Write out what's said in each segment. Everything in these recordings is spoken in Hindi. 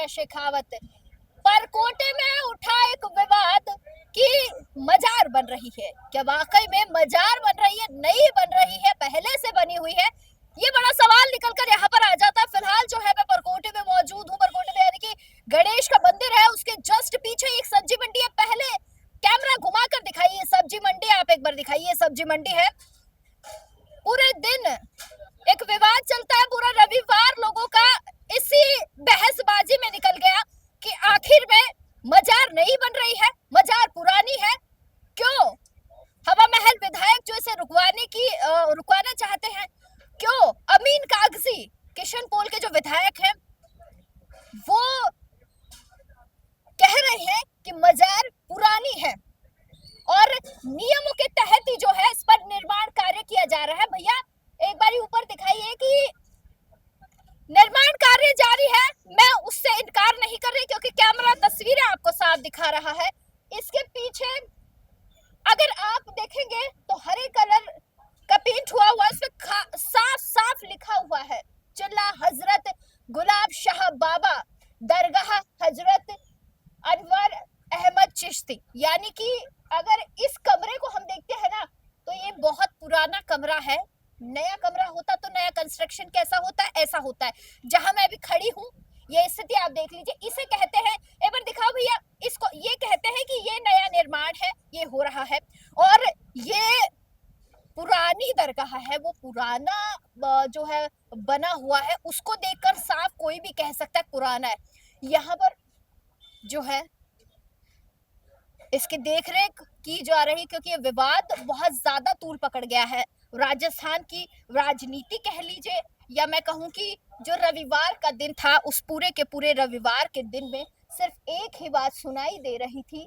है शेखावत। परकोटे में उठा एक विवाद कि मजार बन रही है। क्या वाकई में मजार बन रही है, नहीं बन रही है, पहले से बनी हुई है? ये बड़ा सवाल निकल कर यहाँ पर आ जाता है। फिलहाल जो है मैं परकोटे में मौजूद हूँ। परकोटे में यानी कि गणेश का मंदिर है, उसके जस्ट पीछे एक सब्जी मंडी है। पहले कैमरा घुमा कर दिखाइए सब्जी मंडी, आप एक बार दिखाइए सब्जी मंडी है। पूरे दिन एक विवाद चलता है, पूरा रविवार लोगों का इसी बहसबाजी में निकल गया कि आखिर में मजार नहीं बन रही है, मजार पुरानी है। क्यों हवा महल विधायक जो इसे रुकवाना चाहते हैं? क्यों अमीन कागजी किशन पोल के जो विधायक हैं वो कह रहे हैं कि मजार पुरानी है और नियमों के तहत ही जो है इस पर निर्माण कार्य किया जा रहा है। भैया एक बारी ऊपर दिखाइए कि निर्माण कार्य जारी है। मैं उससे इनकार नहीं कर रही क्योंकि कैमरा तस्वीरें आपको साफ दिखा रहा है। इसके पीछे अगर आप देखेंगे तो हरे कलर का पेंट हुआ हुआ, इसमें साफ साफ लिखा हुआ है चिल्ला हजरत गुलाब शाह बाबा दरगाह हजरत अनवर अहमद चिश्ती। यानी कि अगर इस कमरे को हम देखते हैं ना तो ये बहुत पुराना कमरा है। नया कमरा होता तो नया कंस्ट्रक्शन कैसा होता है, ऐसा होता है। जहां मैं अभी खड़ी हूँ ये स्थिति आप देख लीजिए, इसे कहते हैं, एक बार दिखाओ भैया इसको, ये कहते हैं कि ये नया निर्माण है, ये हो रहा है। और ये पुरानी दरगाह है, वो पुराना जो है बना हुआ है, उसको देखकर साफ कोई भी कह सकता है पुराना है। यहाँ पर जो है इसकी देखरेख की जा रही क्योंकि ये विवाद बहुत ज्यादा तूल पकड़ गया है। राजस्थान की राजनीति कह लीजिए या मैं कहूं कि जो रविवार का दिन था, उस पूरे के पूरे रविवार के दिन में सिर्फ एक ही बात सुनाई दे रही थी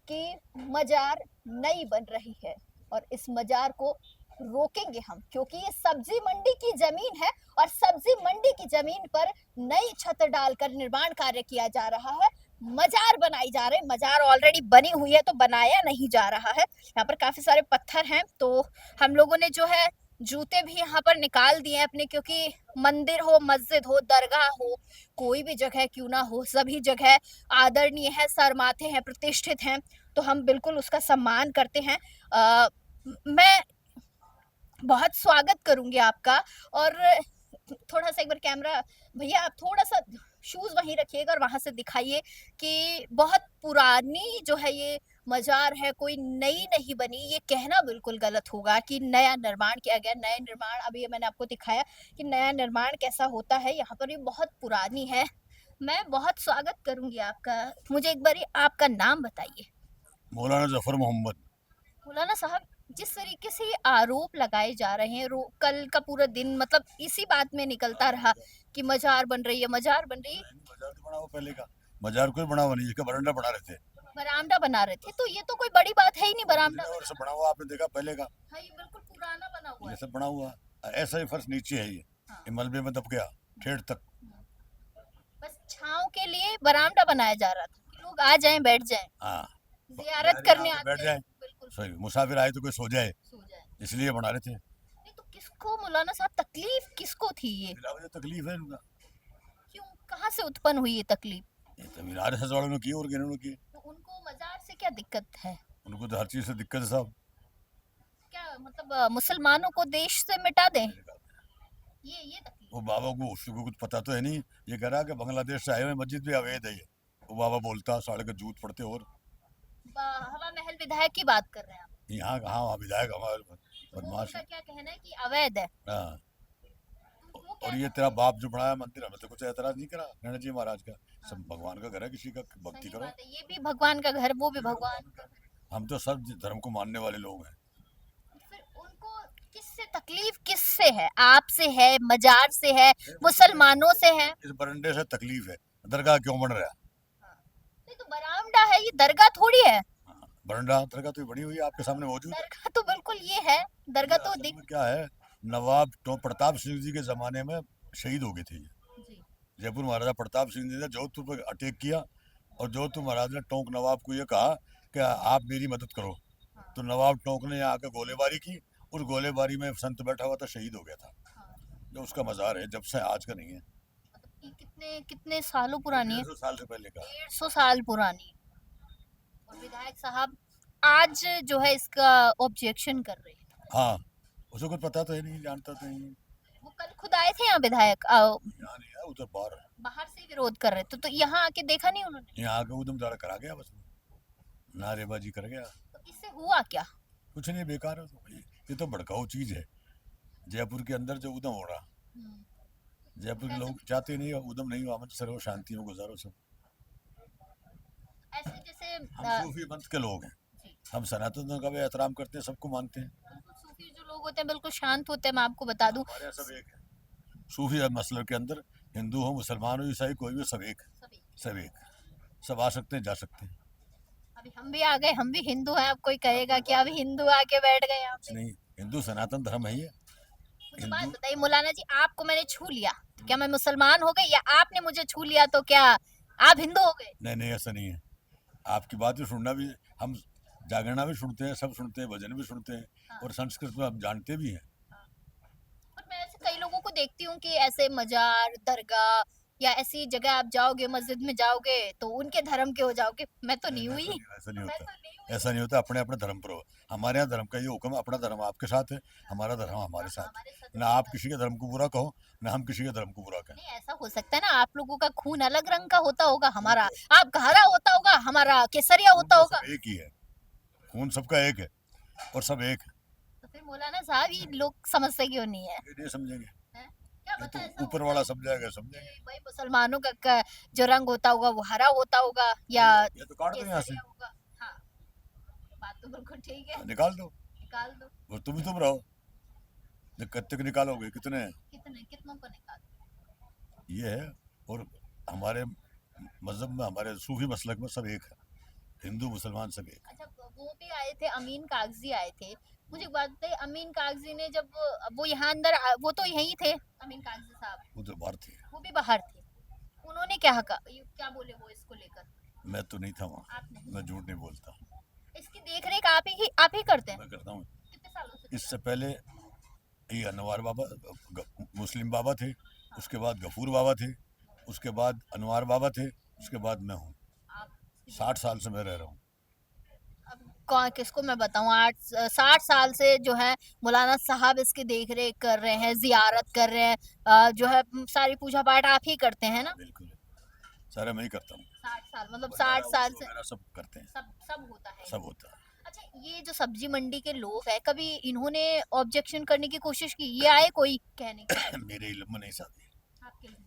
कि मजार नई बन रही है और इस मजार को रोकेंगे हम क्योंकि ये सब्जी मंडी की जमीन है और सब्जी मंडी की जमीन पर नई छत डालकर निर्माण कार्य किया जा रहा है। मजार बनाई जा रही, मजार ऑलरेडी बनी हुई है तो बनाया नहीं जा रहा है। यहाँ पर काफी सारे पत्थर हैं तो हम लोगों ने जो है जूते भी यहाँ पर निकाल दिए अपने, क्योंकि मंदिर हो, मस्जिद हो, दरगाह हो, कोई भी जगह क्यों ना हो, सभी जगह आदरणीय है, सरमाथे हैं, प्रतिष्ठित हैं, तो हम बिल्कुल उसका सम्मान करते हैं। मैं बहुत स्वागत करूंगी आपका। और थोड़ा सा एक बार कैमरा भैया आप थोड़ा सा शूज वहीं रखिएगा और वहां से दिखाइए कि बहुत पुरानी जो है ये मजार है, कोई नई नहीं बनी। ये कहना बिल्कुल गलत होगा कि नया निर्माण किया गया। नया निर्माण अभी मैंने आपको दिखाया कि नया निर्माण कैसा होता है, यहाँ पर ये बहुत पुरानी है। मैं बहुत स्वागत करूंगी आपका। मुझे एक बार आपका नाम बताइए। मौलाना जफर मोहम्मद। मौलाना साहब, जिस तरीके से ये आरोप लगाए जा रहे हैं, कल का पूरा दिन मतलब इसी बात में निकलता रहा कि मजार बन रही है, मजार बन रही है। मजार तो बना हुआ पहले का, मजार कोई बना हुआ नहीं, इसका बरामदा बना रहे थे। बरामदा बना रहे थे तो ये तो कोई बड़ी बात है ही नहीं। बरामदा और सब बना हुआ आपने देखा पहले का। हाँ, ये बिल्कुल पुराना बना हुआ ये है। सब बना हुआ ऐसा ही फर्श नीचे है ये। हाँ। ये मलबे में दब गया ठेठ तक। बस छांव के लिए बरामदा बनाया जा रहा था कि लोग आ जाएं, बैठ जाएं, हाँ, जियारत करने आते बैठ हैं। जाए, बिल्कुल सही मुसाफिर आए तो कोई सो जाए, सो जाए। इसलिए बना रहे थे। नहीं तो किसको मौलाना साहब तकलीफ किसको थी ये? तकलीफ है इनका। क्यों, कहाँ से उत्पन्न हुई ये तकलीफ? ये तो मीनार वालों ने की और गिनों ने की। तो उनको मजार से क्या दिक्कत है? उनको तो हर चीज से दिक्कत है साहब। क्या मतलब मुसलमानों को देश से मिटा दें? ये तकलीफ। वो बाबा को उसको कुछ पता तो है नहीं। ये कह रहा कि बांग्लादेश से आए हुए मस्जिद भी अवैध है ये। वो बाबा बोलता साढ़े के जूत पड़ते। और हवा महल विधायक की बात कर रहे हैं आप? यहाँ कहाँ वहाँ विधायक हमारे तो बदमाश उनका है। क्या कहना है कि अवैध है? हाँ, तो वो क्या और ये तेरा बाप जो बनाया मंदिर, हमें तो कुछ एतराज नहीं करा गणेश जी महाराज का। सब भगवान का घर है, किसी का भक्ति सही करो। बात है, ये भी भगवान का घर, वो भी भगवान का घर। हम तो सब धर्म को मानने वाले लोग हैं। फिर उनको किससे तकलीफ, किससे है? आपसे है, मजार से है, मुसलमानों से है? इस बरंडे से तकलीफ है, दरगाह क्यों बन रहा है। हाँ। नहीं तो बरामदा है, ये दरगाह थोड़ी है। हाँ, बरंडा दरगाह तो बनी हुई है आपके सामने मौजूद है। दरगाह तो बिल्कुल ये है, दरगाह तो असल में क्या है, नवाब प्रताप सिंह जी के जमाने में शहीद हो गए थे ये। जी। जयपुर महाराजा प्रताप सिंह जी ने जोधपुर पर अटैक किया और जोधपुर महाराज ने टोंक नवाब को ये कहा कि आप मेरी मदद करो। हाँ। तो नवाब टोंक ने यहाँ आकर गोलीबारी की। उस गोलीबारी में संत बैठा हुआ था, शहीद हो गया था। हाँ। जो उसका मजार है, जब से आज का नहीं है। मतलब ये कितने कितने सालों पुरानी है? 150 साल से पहले का। 150 साल पुरानी। और विधायक साहब आज जो है इसका ऑब्जेक्शन कर रहे हैं। हाँ, उसको कुछ पता तो है नहीं, जानता तो नहीं। वो कल खुद आए थे यहाँ विधायक यहाँ नहीं है, उधर बाहर है। बाहर से ही विरोध कर रहे थे तो यहाँ आके देखा नहीं उन्होंने? यहाँ आके उदम दौड़ा करा गया, बस नारेबाजी कर गया। तो इससे हुआ क्या? कुछ नहीं, बेकार है तो भाई। ये तो भड़काऊ चीज है। जयपुर के अंदर जो उदम हो रहा, हम्म, जयपुर के कैसे? लोग चाहते नहीं हो उदम नहीं हो, अमन सर्व शांति में गुजारो सब। ऐसे जैसे हम सूफी पंथ के लोग हैं, जी, हम सनातन का भी एहतराम करते हैं, सबको मानते हैं। बिल्कुल सूफी जो लोग होते हैं बिल्कुल शांत होते हैं, मैं आपको बता दूं। हमारे यहाँ सब एक है। सूफी मसलक के अंदर हिंदू हो, मुसलमान हो, ईसाई, कोई भी सब एक है। सभी सब एक, सब आ सकते हैं, जा सकते हैं। अभी हम भी आ गए, हम भी हिंदू हैं। अब कोई कहेगा कि अभी हिंदू आके बैठ गए यहाँ कुछ पे। नहीं, हिंदू सनातन धर्म है ये। मुझे बात हिंदू बताइए मौलाना जी, आपको मैंने छू लिया तो क्या मैं मुसलमान हो गई, या आपने मुझे छू लिया तो क्या आप हिंदू हो गए? नहीं नहीं, ऐसा नहीं है। आपकी बात भी सुनना भी, हम जागरणा भी सुनते हैं, सब सुनते हैं, भजन भी सुनते हैं, हाँ, और संस्कृत में हम जानते भी हैं। हाँ। और मैं ऐसे कई लोगों को देखती हूँ कि ऐसे मजार दरगाह या ऐसी जगह आप जाओगे, मस्जिद में जाओगे तो उनके धर्म के हो जाओगे। मैं तो नहीं हुई। ऐसा नहीं मैं होता। तो नहीं हुई। ऐसा नहीं होता, अपने अपने धर्म पर हो। हमारे यहाँ धर्म का ये हुक्म है, अपना धर्म आपके साथ है, हमारा धर्म हमारे साथ हमारे साथ है। ना आप किसी के धर्म को बुरा कहो, ना हम किसी के धर्म को बुरा कहें। नहीं, ऐसा हो सकता है ना, आप लोगों का खून अलग रंग का होता होगा, हमारा आप हरा होता होगा, हमारा केसरिया खून होता तो होगा। सब एक ही है, खून सबका एक है, और सब एक है। तो फिर मौलाना साहब ये लोग समझते क्यों नहीं है? ये नहीं समझेंगे, हैं? क्या ये पता तो ऐसा ऊपर होता वाला है समझाएगा, समझेंगे। कि भाई मुसलमानों का जो रंग होता होगा वो हरा होता होगा या ये तो काट दो यहाँ से, केसरिया होगा। हाँ, बात तो बिल्कुल ठीक है। निकाल दो। निकाल दो। और तुम रहो, कब तक निकालोगे, कितने हैं? कितने कितनों को निकाल? ये है। और हमारे मजहब में, हमारे सूफी मसलक में सब एक है, हिंदू मुसलमान सब एक। अच्छा, वो भी आए थे, अमीन कागजी आए थे। मुझे एक बात बताइए, अमीन कागजी ने जब वो यहाँ अंदर वो तो यहीं थे अमीन कागजी साहब? वो तो बाहर थे। वो भी बाहर थे। उन्होंने क्या कहा, क्या बोले वो इसको लेकर? मैं तो नहीं था वहाँ, आप नहीं? मैं झूठ नहीं बोलता। इसकी देखरेख आप ही करते हैं? मैं करता हूँ। कितने सालों से? इससे पहले ये अनवार बाबा, मुस्लिम बाबा थे, हाँ, उसके बाद गफूर बाबा थे, उसके बाद अनवार बाबा थे, उसके बाद मैं हूँ। आप 60 साल से मैं रह रहा हूँ। अब कौन किसको मैं बताऊं, 60 साल से जो है मौलाना साहब इसकी देख रेख कर रहे हैं, जियारत कर रहे हैं, जो है सारी पूजा पाठ आप ही करते हैं ना? बिल्कुल, सारा मैं ही करता हूँ। 60 साल मतलब भंडारा 60 साल उर्स से वगैरह सब करते हैं, सब सब होता है? सब होता है। अच्छा, ये जो सब्जी मंडी के लोग हैं, कभी इन्होंने ऑब्जेक्शन करने की कोशिश की? ये आए कोई कहने के लिए? मेरे इल्म में नहीं साथी, आपके लिए?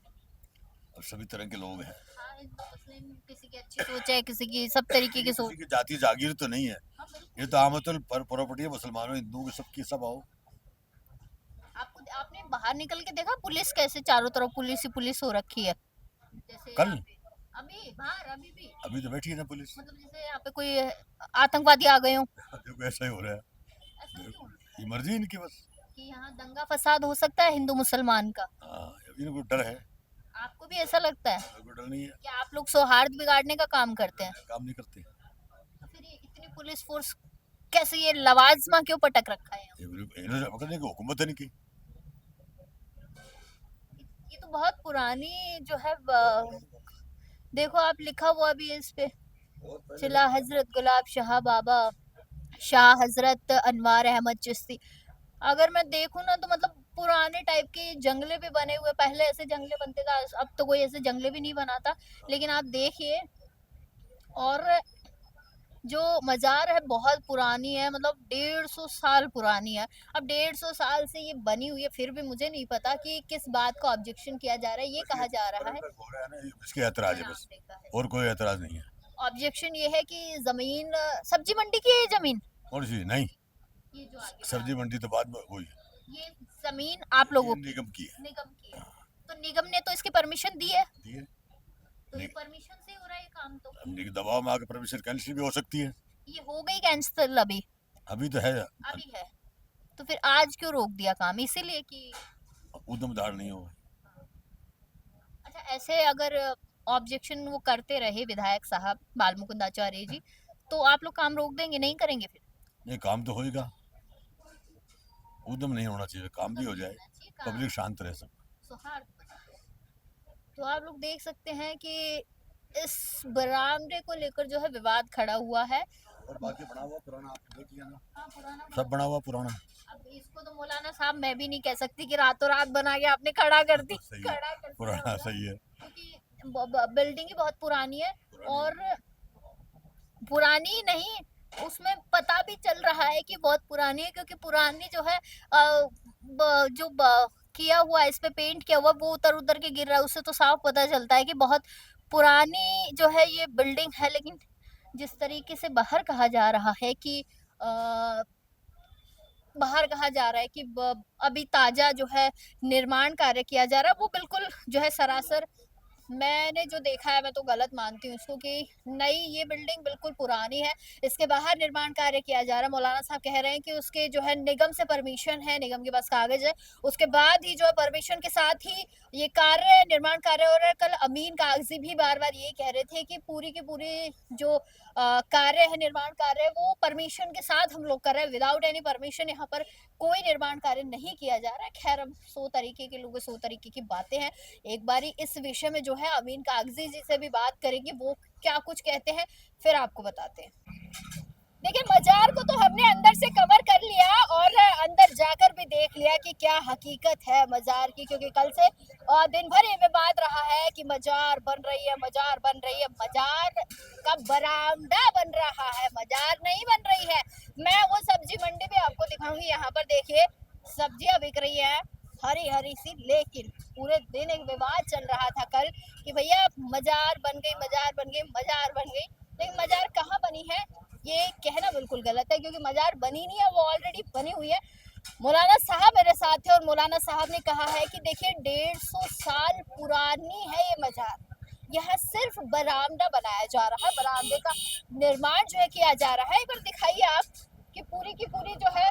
और सभी तरह के लोग हैं। हाँ, हिंदू मुस्लिम किसी की अच्छी सोच है, किसी की सब तरीके की सोच। किसी की जाति जागीर तो नहीं है, हाँ, बिल्कुल। ये तो आमतुल पर प्रॉपर्टी है, मुसलमानों हिंदुओं की सबकी सब आओ। आपने बाहर निकल के देखा पुलिस कैसे चारों तरफ पुलिस ही पुलिस हो रखी है? जैसे कल यहाँ पे अभी बाहर अभी भी अभी तो बैठी है ना पुलिस। मतलब जैसे यहाँ पे कोई आतंकवादी आ गए हो? देखो ऐसा ही हो रहा है, ऐसा क्यों? ये मर्जी इनकी बस। कि यहाँ दंगा फसाद हो सकता है हिंदू मुसलमान का? हाँ, इनको डर है। आपको भी ऐसा लगता है? मेरे को डर नहीं है, क्या आप लोग सौहार्द बिगाड़ने का काम करते हैं? काम नहीं करते। तो फिर ये इतनी पुलिस फोर्स कैसे, ये लवाजमा क्यों पटक रखा है यहाँ? इन्होंने पकड़ने की हुकूमत है इनकी। ये तो बहुत पुरानी जो है देखो आप लिखा हुआ भी है इस पे, चिला हजरत गुलाब शाह बाबा, शाह हजरत अनवार अहमद चिश्ती। अगर मैं देखूँ ना तो मतलब पुराने टाइप के जंगले भी बने हुए, पहले ऐसे जंगले बनते था, अब तो कोई ऐसे जंगले भी नहीं बनाता। लेकिन आप देखिए, और जो मजार है बहुत पुरानी है, मतलब 150 साल पुरानी है। अब 150 साल से ये बनी हुई है, फिर भी मुझे नहीं पता कि किस बात का ऑब्जेक्शन किया जा रहा है। ये कहा जा रहा है, हो रहा है ना, इसके ऐतराज है नाम बस, देखा है, और कोई ऐतराज नहीं है। ऑब्जेक्शन ये है कि जमीन सब्जी मंडी की है ये जमीन। कौन सी? नहीं, ये जो आगे सब्जी मंडी तो बाद में हुई है, ये जमीन आप लोगों ये की निगम की है। निगम की है। तो निगम ने तो इसकी परमिशन दी है, दी है। तो ये परमिशन से हो रहा है ये काम। तो दबाव में आकर परमिशन कैंसिल भी हो सकती है। ये हो गई कैंसिल अभी? अभी तो है, अभी है। तो फिर आज क्यों रोक दिया काम? इसीलिए कि उद्यम धार नहीं हो। अच्छा, ऐसे अगर ऑब्जेक्शन वो करते रहे विधायक साहब बाल मुकुंद आचार्य जी, तो आप लोग काम रोक देंगे, नहीं करेंगे फिर? नहीं, काम तो होएगा, उद्यम नहीं होना चाहिए, काम भी हो जाए, होना चाहिए काम, पब्लिक शांत रहे सब। सौहार्द बना रहे। तो आप लोग देख सकते हैं कि इस बरामदे को लेकर जो है विवाद खड़ा हुआ है। और बाकी बना हुआ पुराना आप देख लिया ना, हाँ, पुराना सब बना हुआ पुराना। अब इसको तो मौलाना साहब मैं भी नहीं कह सकती कि रातों रात बना के आपने खड़ा कर दी, सही है, खड़ा कर दिया पुराना होगा, सही है। क्योंकि बिल्डिंग ही बहुत पुरानी है। और पुरानी नहीं, उसमें पता भी चल रहा है कि बहुत पुरानी है, क्योंकि पुरानी जो है किया हुआ इस पे पेंट किया हुआ वो उतर उतर के गिर रहा है, उससे तो साफ पता चलता है कि बहुत पुरानी जो है ये बिल्डिंग है। लेकिन जिस तरीके से बाहर कहा जा रहा है कि बाहर कहा जा रहा है कि अभी ताजा जो है निर्माण कार्य किया जा रहा है, वो बिल्कुल जो है सरासर मैंने जो देखा है मैं तो गलत मानती हूँ इसको, कि नई ये बिल्डिंग बिल्कुल पुरानी है, इसके बाहर निर्माण कार्य किया जा रहा है। मौलाना साहब कह रहे हैं कि उसके जो है निगम से परमिशन है, निगम के पास कागज है, उसके बाद ही जो है परमिशन के साथ ही ये कार्य निर्माण कार्य हो रहा है। कल अमीन कागजी भी बार बार ये कह रहे थे कि पूरी की पूरी जो कार्य है, निर्माण कार्य है, वो परमिशन के साथ हम लोग कर रहे हैं, विदाउट एनी परमिशन यहाँ पर कोई निर्माण कार्य नहीं किया जा रहा है। खैर अब 100 तरीके के लोग 100 तरीके की बातें हैं। एक बारी इस विषय में जो है अमीन कागजी जी से भी बात करेंगे, वो क्या कुछ कहते हैं फिर आपको बताते हैं। देखिए, मजार को तो हमने अंदर से कवर कर लिया और अंदर जाकर भी देख लिया कि क्या हकीकत है मजार की, क्योंकि कल से दिन भर ये विवाद रहा है कि मजार बन रही है, मजार बन रही है, मजार का बरामदा बन रहा है, मजार नहीं बन रही है। मैं वो सब्जी मंडी भी आपको दिखाऊंगी, यहाँ पर देखिए सब्जियां बिक रही है हरी हरी सी, लेकिन पूरे दिन एक विवाद चल रहा था कल कि भैया मजार बन गई, मजार बन गई, मजार बन गई। लेकिन मजार कहाँ बनी है ये कहना बिल्कुल गलत है, क्योंकि मजार बनी नहीं है, वो ऑलरेडी बनी हुई है। मौलाना साहब मेरे साथ थे और मौलाना साहब ने कहा है कि देखिए 150 साल पुरानी है ये मजार, यहाँ सिर्फ बरामदा बनाया जा रहा है, बरामदे का निर्माण जो है किया जा रहा है। एक बार दिखाइए आप कि पूरी की पूरी जो है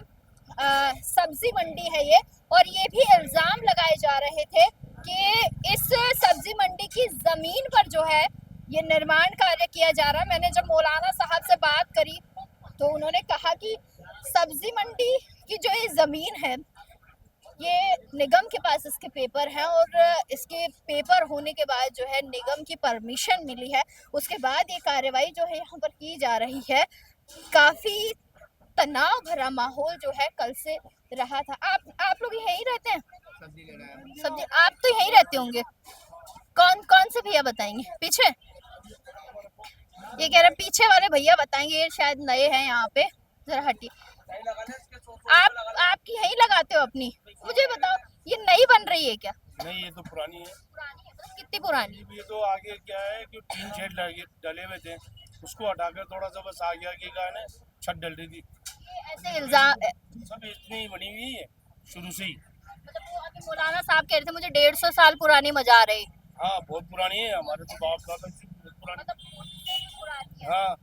सब्जी मंडी है ये, और ये भी इल्जाम लगाए जा रहे थे कि इस सब्जी मंडी की जमीन पर जो है ये निर्माण कार्य किया जा रहा है। मैंने जब मौलाना साहब से बात करी तो उन्होंने कहा कि सब्जी मंडी की जो ये जमीन है ये निगम के पास इसके पेपर हैं, और इसके पेपर होने के बाद जो है निगम की परमिशन मिली है, उसके बाद ये कार्रवाई जो है यहाँ पर की जा रही है। काफी तनाव भरा माहौल जो है कल से रहा था। आप लोग यहीं रहते हैं? सब्जी आप तो यहीं रहते होंगे। कौन कौन से भैया बताएंगे? पीछे ये कह रहे पीछे वाले भैया बताएंगे, ये शायद नए हैं यहाँ पे, जरा हटिए। आपकी यहीं लगाते हो अपनी? मुझे बताओ ये नई बन रही है क्या? नहीं, ये तो पुरानी है। पुरानी है, मतलब कितनी पुरानी? ये तो आगे क्या है कि टीन शेड डले हुए थे, उसको हटाकर थोड़ा सा बस आगे आगे का है ना छत डल रही थी। ये ऐसे इल्जाम सब इतनी ही बनी हुई है शुरू से ही। मतलब वो अभी मौलाना साहब कह रहे थे मुझे 150 साल पुरानी मजार है। हाँ, बहुत पुरानी है, हमारे तो बाप दादा से बहुत पुरानी। मतलब पुरानी है। हाँ,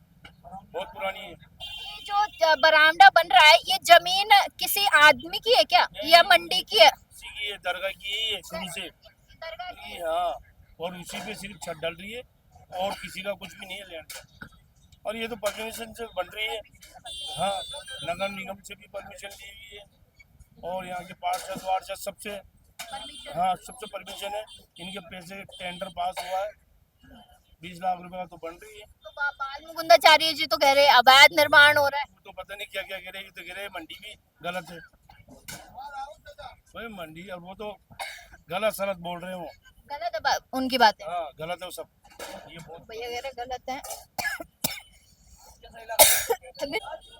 बहुत पुरानी है। ये जो बरामदा बन रहा है ये जमीन किसी आदमी की है क्या या मंडी की है? किसी की है, दरगाह की है शुरू से। दरगाह की। हाँ, और उसी पे सिर्फ छत डल रही है और किसी का कुछ भी नहीं है लैंड का। और ये तो परमिशन से बन रही है। हाँ, नगर निगम से भी परमिशन ली हुई है और यहाँ के पार्षद वार्षद सबसे, हाँ सबसे परमिशन है। इनके पैसे टेंडर पास हुआ है, 20 लाख रुपए का तो बन रही है। तो बाल मुकुंदाचार्य जी तो कह रहे अवैध निर्माण हो रहा है। तो पता नहीं क्या क्या कह रहे, तो कह रहे मंडी भी गलत है। वही मंडी, और वो तो गलत सलत बोल रहे हैं, वो गलत है उनकी बातें। हाँ गलत है वो सब। ये बहुत भैया कह रहे गलत है।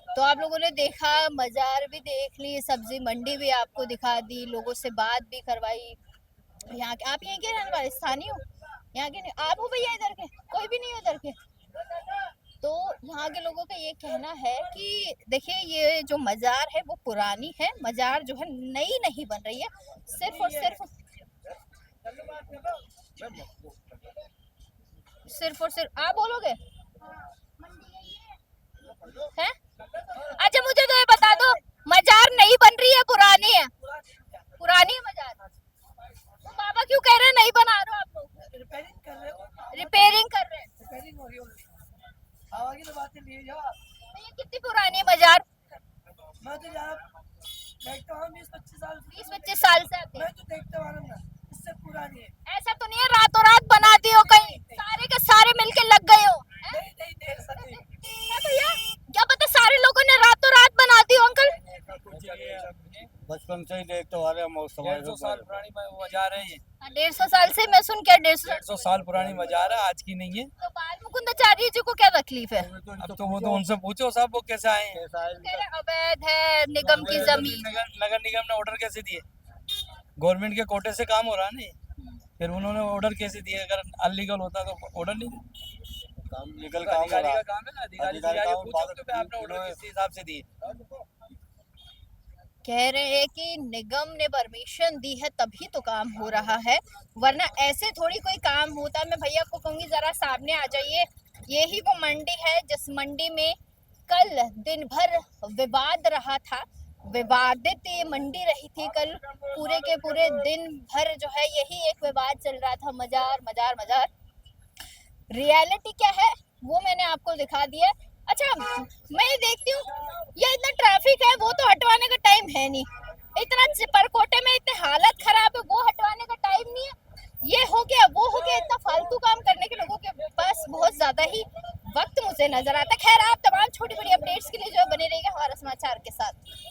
तो आप लोगों ने देखा, मजार भी देख ली, सब्जी मंडी भी आपको दिखा दी, लोगों से बात भी करवाई। यहाँ के आप यहीं के रहने वाले स्थानीय हो? यहाँ के नहीं आप हो भैया? इधर के कोई भी नहीं हो इधर के? तो यहाँ के लोगों का ये कहना है कि देखिए ये जो मजार है वो पुरानी है, मजार जो है नई नहीं बन रही है, सिर्फ और सिर्फ आप बोलोगे हैं? अच्छा मुझे तो ये बता दो, मजार नहीं बन रही है, पुरानी है? पुरानी है मजार। तो बाबा क्यों कह रहे हैं नहीं बना रहे हो आप लोग? रिपेयरिंग कर रहे हो। रिपेयरिंग कर रहे हैं। रिपेयरिंग हो रही है। हवा की तो बातें लिए जाओ। तो ये कितनी पुरानी है मजार? मैं तो यार देखता हूँ 20-25 साल 20-25 साल से आते हैं। मैं तो देखता हूँ ना, इससे पुरानी है। ऐसा तो नहीं है रातों रात 150 साल पुरानी मजार है ये। 150 साल से मैं सुन के 150 150 साल पुरानी मजार है, आज की नहीं है। तो बाल मुकुंदाचार्य जी को क्या तकलीफ है? अब तो वो तो उनसे पूछो साहब वो कैसे आए हैं। कह रहे अवैध है निगम की जमीन। नगर निगम ने ऑर्डर कैसे दिए? गवर्नमेंट के कोटे से काम हो रहा है नहीं, फिर उन्होंने ऑर्डर कैसे दिए? अगर अनलीगल होता तो ऑर्डर नहीं दिए। काम अधिकारी का काम है ना, अधिकारी से जाके पूछो कि आपने ऑर्डर किस हिसाब से दिए। कह रहे हैं कि निगम ने परमिशन दी है तभी तो काम हो रहा है, वरना ऐसे थोड़ी कोई काम होता। मैं भैया को कहूंगी जरा सामने आ जाइए। यही वो मंडी है जिस मंडी में कल दिन भर विवाद रहा था, विवादित ये मंडी रही थी। कल पूरे के पूरे दिन भर जो है यही एक विवाद चल रहा था, मजार मजार मजार। रियलिटी क्या है वो मैंने आपको दिखा दिया। अच्छा, मैं ये देखती हूँ ये इतना ट्रैफिक है, वो तो हटवाने का टाइम है नहीं। इतना परकोटे में इतनी हालत खराब है, वो हटवाने का टाइम नहीं है। ये हो गया वो हो गया, इतना फालतू काम करने के लोगों के पास बहुत ज्यादा ही वक्त मुझे नजर आता है। खैर, आप तमाम छोटी बड़ी अपडेट्स के लिए जो बने रहिएगा हमारा समाचार के साथ।